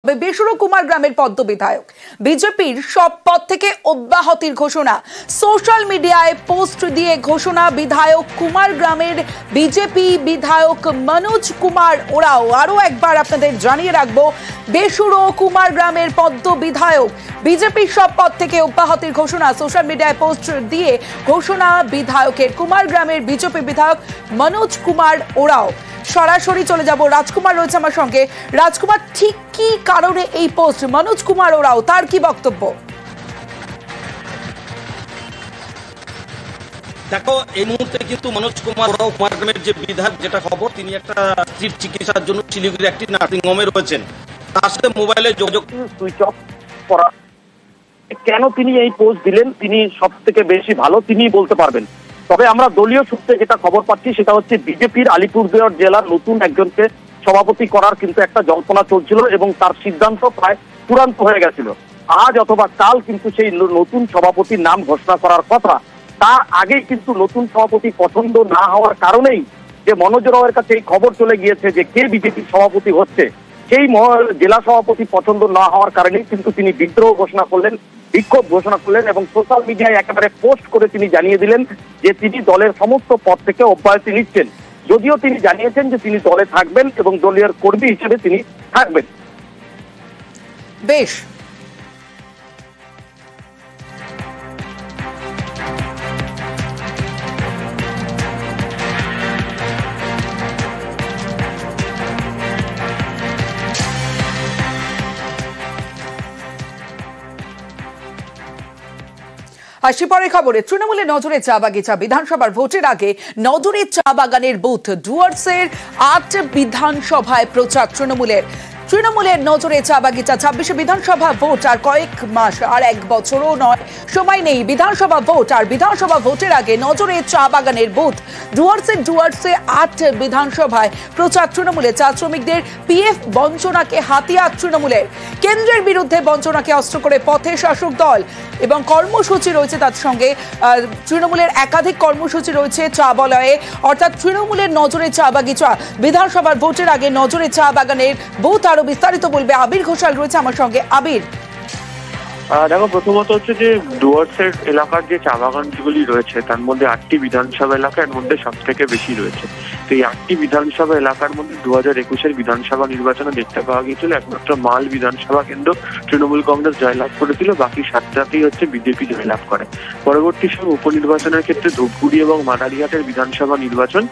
বেসুরো কুমারগ্রামের পদ্ম বিধায়ক বিজেপির সব পদ থেকে অব্যাহতির ঘোষণা। সোশ্যাল মিডিয়ায় পোস্ট দিয়ে ঘোষণা বিধায়ক কুমারগ্রামের বিজেপি বিধায়ক মনোজ কুমার ওরাও। আরো একবার আপনাদের জানিয়ে রাখবো, বেসুরো কুমারগ্রামের পদ্ম বিধায়ক বিজেপির সব পদ থেকে অব্যাহতির ঘোষণা। সোশ্যাল মিডিয়ায় পোস্ট দিয়ে ঘোষণা বিধায়কের, কুমারগ্রামের বিজেপি বিধায়ক মনোজ কুমার ওরাও। সরাসরি চলে যাব, রাজকুমার রয়েছে আমার সঙ্গে। রাজকুমার, ঠিক কি কারণে এই পোস্ট? মনোজ কুমার ওরাও, তার কি বক্তব্য? দেখো, এই মুহূর্তে কিন্তু মনোজ কুমার ওরাও কুমারগ্রামের যে বিধায়ক, যেটা খবর, তিনি একটা স্ত্রীর চিকিৎসার জন্য শিলিগুড়ি একটি নার্সিং হোমে রয়েছেন। তার সাথে মোবাইলে যোগাযোগ সুইচ অফ করা। কেন তিনি এই পোস্ট দিলেন, তিনি সব থেকে বেশি ভালো তিনি বলতে পারবেন। তবে আমরা দলীয় সূত্রে যেটা খবর পাচ্ছি সেটা হচ্ছে বিজেপির আলিপুরদুয়ার জেলার নতুন একজনকে সভাপতি করার কিন্তু একটা জল্পনা চলছিল এবং তার সিদ্ধান্ত প্রায় চূড়ান্ত হয়ে গেছিল। আজ অথবা কাল কিন্তু সেই নতুন সভাপতির নাম ঘোষণা করার কথা। তার আগেই কিন্তু নতুন সভাপতি পছন্দ না হওয়ার কারণেই যে মনোজ রাওয়ের কাছে এই খবর চলে গিয়েছে যে কে বিজেপির সভাপতি হচ্ছে, সেই জেলা সভাপতি পছন্দ না হওয়ার কারণেই কিন্তু তিনি বিদ্রোহ ঘোষণা করলেন, বিক্ষোভ ঘোষণা করলেন এবং সোশ্যাল মিডিয়ায় একেবারে পোস্ট করে তিনি জানিয়ে দিলেন যে তিনি দলের সমস্ত পদ থেকে অব্যাহতি নিচ্ছেন। যদিও তিনি জানিয়েছেন যে তিনি দলে থাকবেন এবং দলীয় কর্মী হিসেবে তিনি থাকবেন। বেশ, আসি পরের খবরে। তৃণমূলের নজরে চা বাগিচা, বিধানসভার ভোটের আগে নজরে চা বাগানের বুথ। ডুয়ার্সের ৮ বিধানসভায় প্রচার তৃণমূলের নজরে চা বাগিচা। ২৬শে বিধানসভা ভোট আর কয়েক মাস, আর এক বছরও নয়, সময় নেই বিধানসভা ভোট। আর বিধানসভা ভোটের আগে নজরে চা বাগানের বুথ। ডুয়ার্সে ৮ বিধানসভায় প্রচার তৃণমূলের। চা শ্রমিকদের পিএফ বঞ্চনাকে হাতিয়ার তৃণমূলের। কেন্দ্রের বিরুদ্ধে বঞ্চনাকে অস্ত্র করে পথে শাসক দল এবং কর্মসূচি রয়েছে তার সঙ্গে। তৃণমূলের একাধিক কর্মসূচি রয়েছে চা বলয়ে, অর্থাৎ তৃণমূলের নজরে চা বাগিচা। বিধানসভার ভোটের আগে নজরে চা বাগানের বুথ। আরো বিস্তারিত বলবে আবির ঘোষাল রয়েছে আমার সঙ্গে। আবির, দেখো, প্রথমত হচ্ছে যে ডুয়ার্সের এলাকার যে চা বাগানগুলি রয়েছে তার মধ্যে ৮টি বিধানসভা এলাকার মধ্যে সব থেকে বেশি রয়েছে। তো এই ৮টি বিধানসভা এলাকার মধ্যে 2021-এর বিধানসভা নির্বাচনে দেখতে পাওয়া গিয়েছিল একমাত্র মাল বিধানসভা কেন্দ্র তৃণমূল কংগ্রেস জয়লাভ করেছিল, বাকি 7টাতেই হচ্ছে বিজেপি জয়লাভ করে। পরবর্তী সময় উপনির্বাচনের ক্ষেত্রে ধূপগুড়ি এবং মাদারিহাটের বিধানসভা নির্বাচন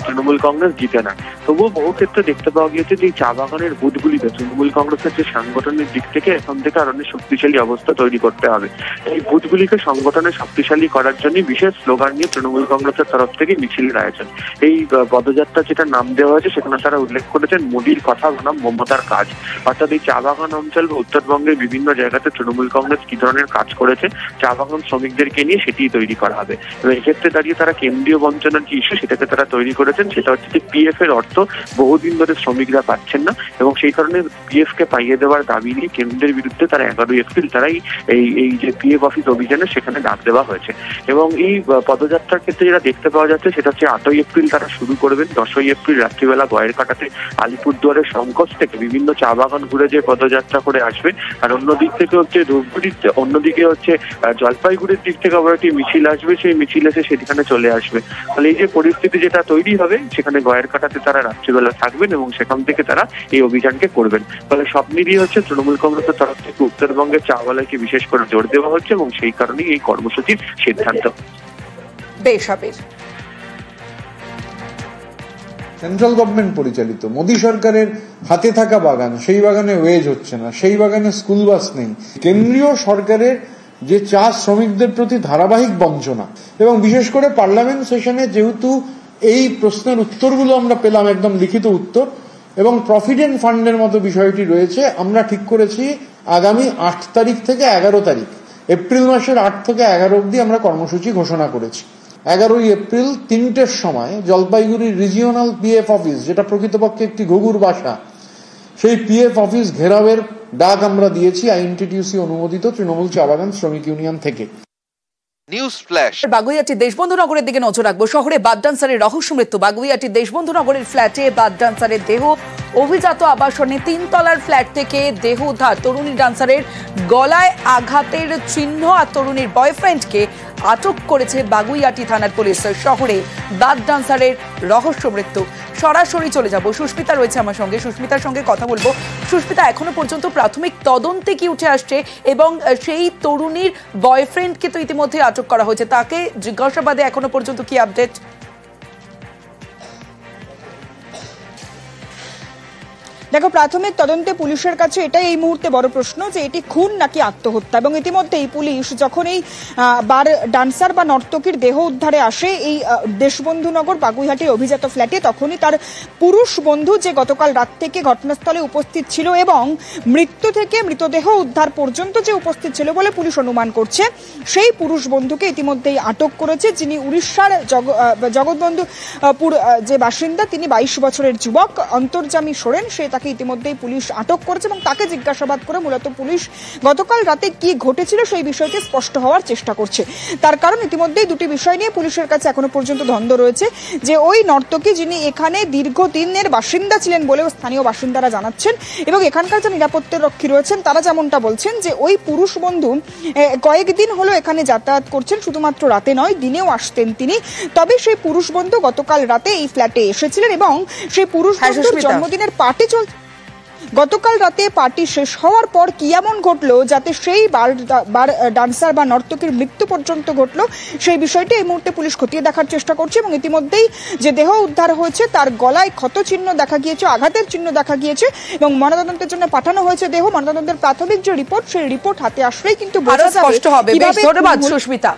তৃণমূল কংগ্রেস জিতে না। তবুও বহু ক্ষেত্রে দেখতে পাওয়া গিয়েছে যে চা বাগানের বুথগুলিতে তৃণমূল কংগ্রেসের যে সাংগঠনিক দিক থেকে এখন থেকে আরো শক্তিশালী অবস্থা তৈরি করতে হবে। এই বুথগুলিকে সংগঠনে শক্তিশালী করার জন্য বিশেষ স্লোগান নিয়ে তৃণমূল কংগ্রেসের তরফ থেকে মিছিলের আয়োজন। এই পদযাত্রা যেটা নাম দেওয়া হয়েছে সেখানে তারা উল্লেখ করেছেন মোদির কথা বনাম মমতার কাজ। অর্থাৎ এই চা বাগান অঞ্চল বা উত্তরবঙ্গের বিভিন্ন জায়গাতে তৃণমূল কংগ্রেস কি ধরনের কাজ করেছে চা বাগান শ্রমিকদেরকে নিয়ে সেটি তৈরি করা হবে। এবং এক্ষেত্রে দাঁড়িয়ে তারা কেন্দ্রীয় বঞ্চনার যে ইস্যু সেটাকে তারা তৈরি করেছেন, সেটা হচ্ছে যে পিএফ এর অর্থ বহুদিন ধরে শ্রমিকরা পাচ্ছেন না এবং সেই কারণে পিএফ কে পাইয়ে দেওয়ার দাবি নিয়ে কেন্দ্রের বিরুদ্ধে তারা 11 এপ্রিল তারাই এই যে পিএফ অফিস অভিযানে সেখানে ডাক দেওয়া হয়েছে। এবং এই পদযাত্রার ক্ষেত্রে যেটা দেখতে পাওয়া যাচ্ছে সেটা হচ্ছে 8ই এপ্রিল তারা শুরু করবেন। 10ই এপ্রিল রাত্রিবেলা গয়ের কাটাতে আলিপুরদুয়ারের সংকোচ থেকে বিভিন্ন চা বাগান ঘুরে যে পদযাত্রা করে আসবে। আর অন্যদিক থেকে হচ্ছে ধূপগুড়িতে, অন্যদিকে হচ্ছে জলপাইগুড়ির দিক থেকে আবার একটি মিছিল আসবে, সেই মিছিল এসে সেখানে চলে আসবে। তাহলে এই যে পরিস্থিতি যেটা তৈরি হবে, সেখানে গয়ের কাটাতে তারা রাত্রিবেলা থাকবেন এবং সেখান থেকে তারা এই অভিযানকে করবেন। ফলে সব মিলিয়ে হচ্ছে তৃণমূল কংগ্রেসের তরফ থেকে উত্তরবঙ্গের চা বাগানকে বিশেষ করে জোর দেওয়া হচ্ছে এবং সেই কারণেই এই কর্মসূচির সিদ্ধান্ত। বেশ, আবির। সেন্ট্রাল গভর্নমেন্ট পরিচালিত মোদী সরকারের হাতে থাকা বাগান, সেই বাগানে ওয়েজ হচ্ছে না, সেই বাগানে স্কুল বাস নেই। কেন্দ্রীয় সরকারের যে চা শ্রমিকদের প্রতি ধারাবাহিক বঞ্চনা এবং বিশেষ করে পার্লামেন্ট সেশনে যেহেতু এই প্রশ্নের উত্তরগুলো আমরা পেলাম, একদম লিখিত উত্তর, এবং প্রভিডেন্ট ফান্ডের মতো বিষয়টি রয়েছে, আমরা ঠিক করেছি আগামী 8 তারিখ থেকে 11 তারিখ, এপ্রিল মাসের 8 থেকে 11 অবধি আমরা কর্মসূচি ঘোষণা করেছি। 11ই এপ্রিল 3টের সময় জলপাইগুড়ির রিজিওনাল পিএফ অফিস, যেটা প্রকৃতপক্ষে একটি ঘুঘুর বাসা, সেই পিএফ অফিস ঘেরাওয়ের ডাক আমরা দিয়েছি আইএনটিটিউসি অনুমোদিত তৃণমূল চা বাগান শ্রমিক ইউনিয়ন থেকে। News flash. বাগুইয়াটি দেশবন্ধু নগরের দিকে নজর রাখবো। শহরে বাদ ডান্সারের রহস্য মৃত্যু। বাগুইয়াটি দেশবন্ধু নগরের ফ্ল্যাটে বাদ ডান্সারের দেহ অভিজাত আবাসনে 3 তলার ফ্ল্যাট থেকে দেহ উদ্ধার, তরুণী ডান্সারের গলায় আঘাতের চিহ্ন আর তরুণীর বয়ফ্রেন্ডকে আটক করেছে বাগুইআটি থানার পুলিশ। শহরে বাদ ডান্সারের রহস্য মৃত্যু। সরাসরি চলে যাব, সুস্মিতা রয়েছে আমার সঙ্গে, সুস্মিতার সঙ্গে কথা বলবো। সুস্মিতা, এখনো পর্যন্ত প্রাথমিক তদন্তে কি উঠে আসছে এবং সেই তরুণীর বয়ফ্রেন্ডকে তো ইতিমধ্যে আটক করা হয়েছে, তাকে জিজ্ঞাসাবাদে এখনো পর্যন্ত কি আপডেট? দেখো, প্রাথমিক তদন্তে পুলিশের কাছে এটাই এই মুহূর্তে বড় প্রশ্ন যে এটি খুন নাকি আত্মহত্যা। এবং ইতিমধ্যেই পুলিশ যখন এই বার ডান্সার বা নর্তকীর দেহ উদ্ধারে আসে এই দেশবন্ধুনগর বাগুইহাটির অভিজাত ফ্ল্যাটে, তখনই তার পুরুষ বন্ধু যে গতকাল রাত থেকে ঘটনাস্থলে উপস্থিত ছিল এবং মৃত্যু থেকে মৃতদেহ উদ্ধার পর্যন্ত যে উপস্থিত ছিল বলে পুলিশ অনুমান করছে, সেই পুরুষ বন্ধুকে ইতিমধ্যেই আটক করেছে, যিনি উড়িষ্যার জগৎবন্ধুপুর যে বাসিন্দা, তিনি 22 বছরের যুবক অন্তর্যামী সোরেন। সে তাকে ইতিমধ্যেই পুলিশ আটক করেছে এবং তাকে জিজ্ঞাসাবাদ করে মূলত পুলিশ গতকাল রাতে কি ঘটেছিল সেই বিষয়টি স্পষ্ট হওয়ার চেষ্টা করছে। তার কারণ ইতিমধ্যেই দুটি বিষয় নিয়ে পুলিশের কাছে এখনো পর্যন্ত দ্বন্দ্ব রয়েছে, যে ওই নর্তকী যিনি এখানে দীর্ঘদিনের বাসিন্দা ছিলেন বলেও স্থানীয় বাসিন্দারা জানাচ্ছেন, এবং এখানকার যে নিরাপত্তা রক্ষী রয়েছেন তারা যেমনটা বলছেন যে ওই পুরুষ বন্ধু কয়েকদিন হলো এখানে যাতায়াত করছেন, শুধুমাত্র রাতে নয় দিনেও আসতেন তিনি। তবে সেই পুরুষ বন্ধু গতকাল রাতে এই ফ্ল্যাটে এসেছিলেন এবং সেই পুরুষ বন্ধুর জন্মদিনের পার্টি গতকাল রাতে পার্টি শেষ হওয়ার পর কি এমন ঘটলো যাতে সেই বার ডান্সার বা নর্তকীর মৃত্যু পর্যন্ত ঘটলো, সেই বিষয়টি এই মুহূর্তে পুলিশ খতিয়ে দেখার চেষ্টা করছে। এবং ইতিমধ্যেই যে দেহ উদ্ধার হয়েছে তার গলায় ক্ষত চিহ্ন দেখা গিয়েছে, আঘাতের চিহ্ন দেখা গিয়েছে এবং ময়নাতদন্তের জন্য পাঠানো হয়েছে দেহ। ময়নাতদন্তের প্রাথমিক যে রিপোর্ট, সেই রিপোর্ট হাতে আসলেই কিন্তু বোঝা যাবে। ধন্যবাদ সুস্মিতা।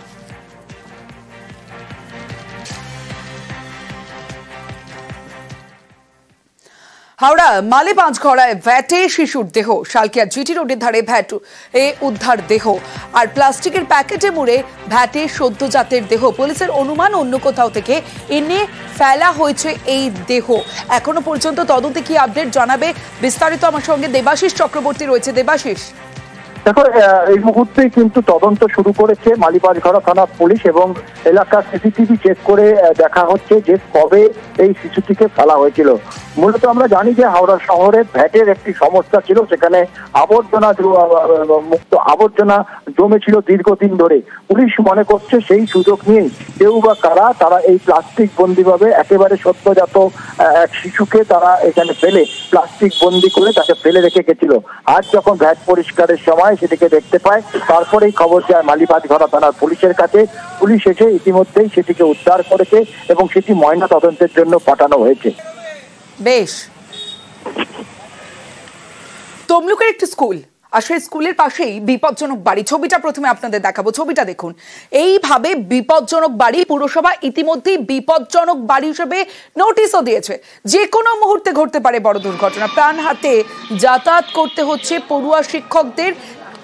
হাওড়া মালে পাঁচঘড়ায় ভ্যাটে শিশুর দেহ, শালকিয়া জিটি রোডের ধারে ভ্যাট উদ্ধার দেহ, আর প্লাস্টিকের প্যাকেটে মুড়ে ভ্যাটে সদ্যজাতের দেহ। পুলিশের অনুমান অন্য কোথাও থেকে এনে ফেলা হয়েছে এই দেহ। এখনো পর্যন্ত তদন্তে কি আপডেট জানাবে বিস্তারিত আমার সঙ্গে দেবাশিস চক্রবর্তী রয়েছে। দেবাশিস, দেখো, এই মুহূর্তে কিন্তু তদন্ত শুরু করেছে মালিবাজঘড়া থানা পুলিশ এবং এলাকার সিসিটিভি চেক করে দেখা হচ্ছে যে কবে এই শিশুটিকে ফেলা হয়েছিল। মূলত আমরা জানি যে হাওড়া শহরে ভ্যাটের একটি সমস্যা ছিল, সেখানে মুক্ত আবর্জনা জমেছিল দীর্ঘদিন ধরে। পুলিশ মনে করছে সেই সুযোগ নিয়েই কেউ বা কারা তারা এই প্লাস্টিক বন্দি ভাবে একেবারে সদ্যজাত এক শিশুকে তারা এখানে ফেলে প্লাস্টিক বন্দি করে তাকে ফেলে রেখে গেছিল। আজ যখন ভ্যাট পরিষ্কারের সময় সেটিকে দেখতে পায়, তারপরেই খবর যায় মালিবাজঘড়া থানার পুলিশের কাছে। পুলিশ এসে ইতিমধ্যেই সেটিকে উদ্ধার করেছে এবং সেটি ময়না তদন্তের জন্য পাঠানো হয়েছে। বেশ, তমলুকের একটি স্কুল আর সেই স্কুলের পাশেই বিপজ্জনক বাড়ি। ছবিটা প্রথমে আপনাদের দেখাবো, ছবিটা দেখুন। এইভাবে বিপজ্জনক বাড়ি, পুরসভা ইতিমধ্যেই বিপজ্জনক বাড়ি হিসেবে নোটিশও দিয়েছে। যে কোনো মুহূর্তে ঘটতে পারে বড় দুর্ঘটনা। প্রাণ হাতে যাতায়াত করতে হচ্ছে পড়ুয়া শিক্ষকদের,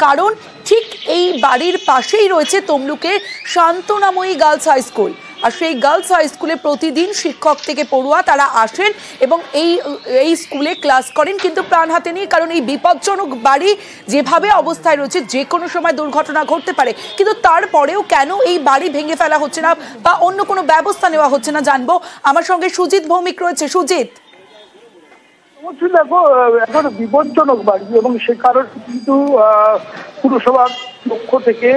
কারণ ঠিক এই বাড়ির পাশেই রয়েছে তমলুকের শান্তনাময়ী গার্লস হাই স্কুল। আর সেই গার্লস হাই স্কুলে প্রতিদিন শিক্ষক থেকে পড়ুয়া তারা আসেন এবং এই স্কুলে ক্লাস করেন, কিন্তু প্রাণ হাতে নেই, কারণ এই বিপজ্জনক বাড়ি যেভাবে অবস্থায় রয়েছে যে কোনো সময় দুর্ঘটনা ঘটতে পারে। কিন্তু তারপরেও কেন এই বাড়ি ভেঙে ফেলা হচ্ছে না বা অন্য কোনো ব্যবস্থা নেওয়া হচ্ছে না জানবো। আমার সঙ্গে সুজিত ভৌমিক রয়েছে। সুজিত, দেখো, এখন বিপজ্জনক বাড়ি এবং সে কারণে কিন্তু পুরসভার পক্ষ থেকে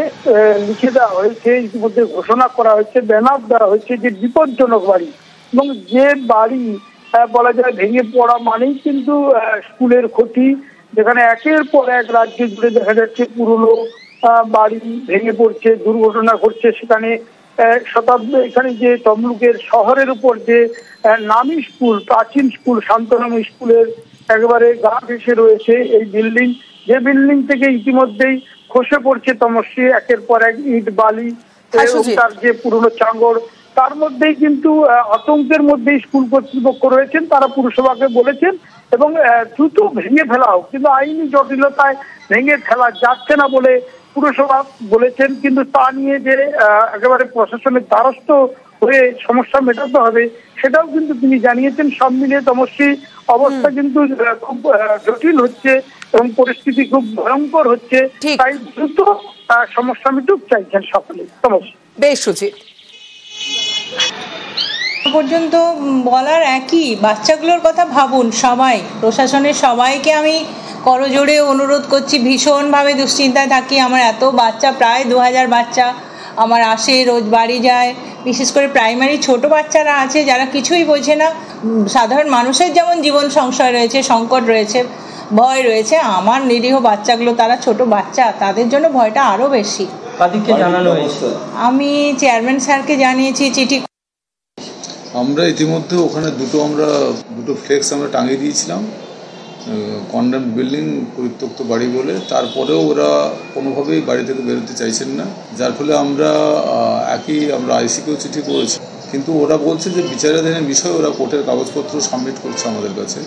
লিখে দেওয়া হয়েছে, ইতিমধ্যে ঘোষণা করা হয়েছে, ব্যানার দেওয়া হয়েছে যে বিপজ্জনক বাড়ি। এবং যে বাড়ি বলা যায় ভেঙে পড়া মানেই কিন্তু স্কুলের ক্ষতি, যেখানে একের পর এক রাজ্য জুড়ে দেখা যাচ্ছে পুরনো বাড়ি ভেঙে পড়ছে, দুর্ঘটনা ঘটছে। সেখানে শতাব্দী এখানে যে তমলুকের শহরের উপর যে নামী স্কুল, প্রাচীন স্কুল শান্তনাময়ী স্কুলের একেবারে গা ঘেঁষে রয়েছে এই বিল্ডিং, যে বিল্ডিং থেকে ইতিমধ্যেই খসে পড়ছে তমস্যি একের পর এক ইট বালি, তার যে পুরনো চাঙ্গর, তার মধ্যেই কিন্তু আতঙ্কের মধ্যেই স্কুল কর্তৃপক্ষ রয়েছেন। তারা পুরসভাকে বলেছেন এবং দ্রুত ভেঙে ফেলা হোক, কিন্তু আইনি জটিলতায় ভেঙে ফেলা যাচ্ছে না বলে পুরসভা বলেছেন। কিন্তু তা নিয়ে যে একেবারে প্রশাসনের দ্বারস্থ হয়ে সমস্যা মেটাতে হবে সেটাও কিন্তু তিনি জানিয়েছেন। সব মিলিয়ে তমস্যি অবস্থা কিন্তু খুব জটিল হচ্ছে এবং পরিস্থিতি খুব ভয়ঙ্কর হচ্ছে, তাই দ্রুত সমস্যা মিটুক চাইছেন সকলে। তমস্যি। বেশ সুজিত। পর্যন্ত বলার একই, বাচ্চাগুলোর কথা ভাবুন সবাই, প্রশাসনের সবাইকে আমি করজোড়ে অনুরোধ করছি। ভীষণভাবে দুশ্চিন্তায় থাকি। আমার এত বাচ্চা, প্রায় 2000 বাচ্চা আমার আসে, রোজ বাড়ি যায়। বিশেষ করে প্রাইমারি ছোট বাচ্চারা আছে যারা কিছুই বোঝে না। সাধারণ মানুষের যেমন জীবন সংশয় রয়েছে, সংকট রয়েছে, ভয় রয়েছে, আমার নিরীহ বাচ্চাগুলো, তারা ছোট বাচ্চা, তাদের জন্য ভয়টা আরও বেশি। কাদেরকে জানানো হয়েছে? আমি চেয়ারম্যান স্যারকে জানিয়েছি, চিঠি। আমরা ইতিমধ্যে ওখানে দুটো ফ্লেক্স আমরা টাঙিয়ে দিয়েছিলাম, কন্ডেম বিল্ডিং, পরিত্যক্ত বাড়ি বলে। তারপরেও ওরা কোনোভাবেই বাড়ি থেকে বেরোতে চাইছেন না, যার ফলে আমরা আইসিকেও চিঠি করেছি। কিন্তু ওরা বলছে যে বিচারাধীনের বিষয়ে ওরা কোর্টের কাগজপত্র সাবমিট করছে আমাদের কাছে।